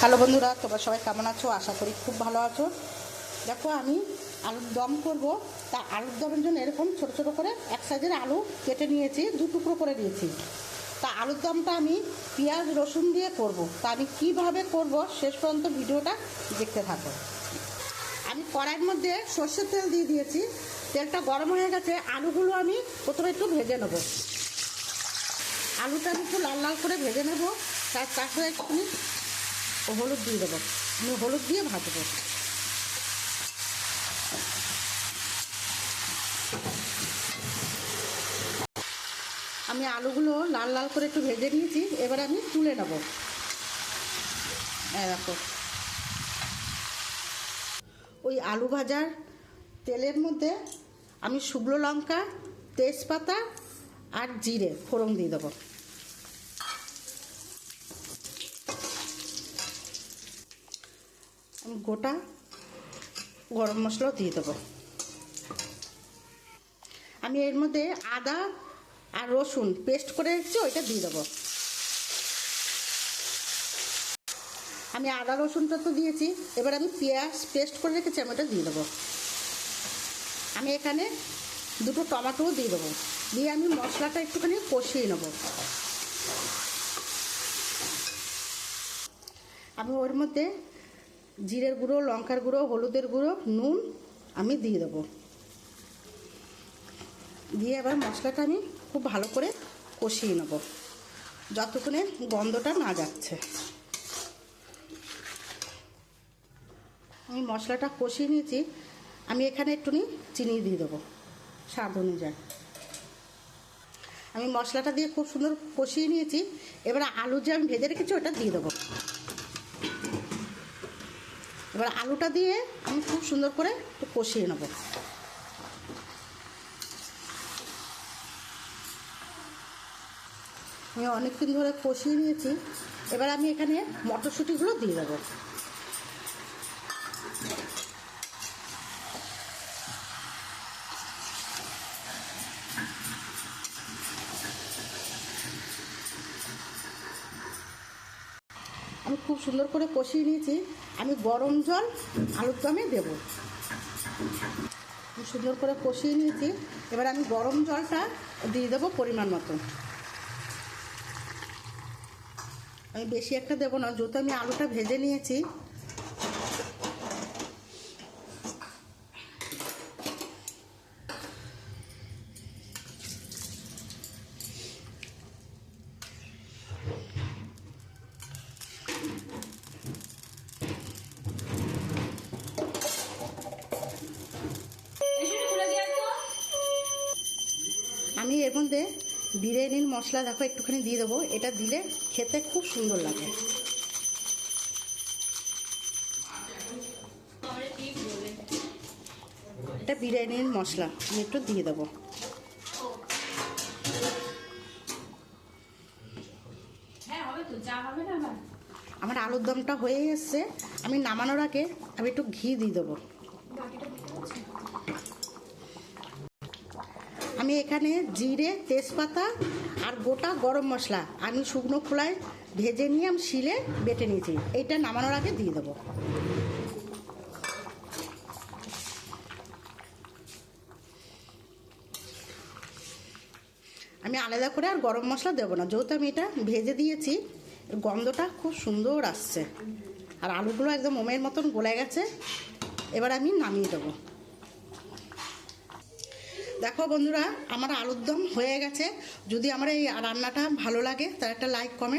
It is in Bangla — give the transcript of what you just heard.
হ্যালো বন্ধুরা, তোমরা সবাই কেমন আছো? আশা করি খুব ভালো আছো। দেখো, আমি আলুর দম করব। তা আলুর দমের জন্য এরকম ছোট ছোট করে এক সাইজের আলু কেটে নিয়েছি, 2 টুকরো করে নিয়েছি। তা আলুর দমটা আমি পেঁয়াজ রসুন দিয়ে করব। তা আমি কীভাবে করব শেষ পর্যন্ত ভিডিওটা দেখতে থাকো। আমি কড়াইয়ের মধ্যে সর্ষের তেল দিয়ে দিয়েছি। তেলটা গরম হয়ে গেছে। আলুগুলো আমি প্রথমে একটু ভেজে নেব। আলুটা আমি একটু লাল লাল করে ভেজে নেব। তারপরে একটু হলুদ দিয়ে দেবো। আমি হলুদ দিয়ে ভাজবো। আমি আলুগুলো লাল লাল করে একটু ভেজে নিয়েছি। এবার আমি তুলে নেব। দেখো, ওই আলু ভাজার তেলের মধ্যে আমি শুকনো লঙ্কা, তেজপাতা আর জিরে ফোড়ন দিয়ে দেবো। আমি গোটা গরম মশলাও দিয়ে দেবো। আমি এর মধ্যে আদা আর রসুন পেস্ট করে রেখেছি, ওইটা দিয়ে দেবো। আমি আদা রসুনটা তো দিয়েছি। এবার আমি পেঁয়াজ পেস্ট করে রেখেছি, আমি ওটা দিয়ে দেবো। আমি এখানে 2টো টমেটোও দিয়ে দেবো। দিয়ে আমি মশলাটা একটুখানি কষিয়ে নেব। আমি ওর মধ্যে জিরের গুঁড়ো, লঙ্কার গুঁড়ো, হলুদের গুঁড়ো, নুন আমি দিয়ে দেবো। দিয়ে এবার মশলাটা আমি খুব ভালো করে কষিয়ে নেব যতক্ষণে গন্ধটা না যাচ্ছে। আমি মশলাটা কষিয়ে নিয়েছি। আমি এখানে একটুখানি চিনি দিয়ে দেবো স্বাদ অনুযায়ী। আমি মশলাটা দিয়ে খুব সুন্দর কষিয়ে নিয়েছি। এবার আলু যে আমি ভেজে রেখেছি ওটা দিয়ে দেবো। এবার আলুটা দিয়ে আমি খুব সুন্দর করে একটু কষিয়ে নেব। আমি অনেকক্ষণ ধরে কষিয়ে নিয়েছি। এবার আমি এখানে মটরশুঁটিগুলো দিয়ে দেবো। আমি খুব সুন্দর করে কষিয়ে নিয়েছি। আমি গরম জল আলুর দমে দেবো। খুব সুন্দর করে কষিয়ে নিয়েছি। এবার আমি গরম জলটা দিয়ে দেবো পরিমাণ মতো। আমি বেশি একটা দেবো না, যেহেতু আমি আলুটা ভেজে নিয়েছি। আমি এর মধ্যে বিরিয়ানির মশলা দেখো একটুখানি দিয়ে দেবো। এটা দিলে খেতে খুব সুন্দর লাগে। এটা বিরিয়ানির মশলা আমি একটু দিয়ে দেবো। আমার আলুর দমটা হয়ে এসছে। আমি নামানোর আগে আমি একটু ঘি দিয়ে দেবো। আমি এখানে জিরে, তেজপাতা আর গোটা গরম মশলা আমি শুকনো খোলায় ভেজে নিয়ে আমি শিলে বেটে নিয়েছি। এইটা নামানোর আগে দিয়ে দেবো। আমি আলাদা করে আর গরম মশলা দেবো না, যেহেতু আমি এটা ভেজে দিয়েছি। গন্ধটা খুব সুন্দর আসছে আর আলুগুলো একদম মোমের মতন গলে গেছে। এবার আমি নামিয়ে দেবো। দেখো বন্ধুরা, আমার আলুর দম হয়ে গেছে। যদি আমার এই রান্নাটা ভালো লাগে তার একটা লাইক, কমেন্ট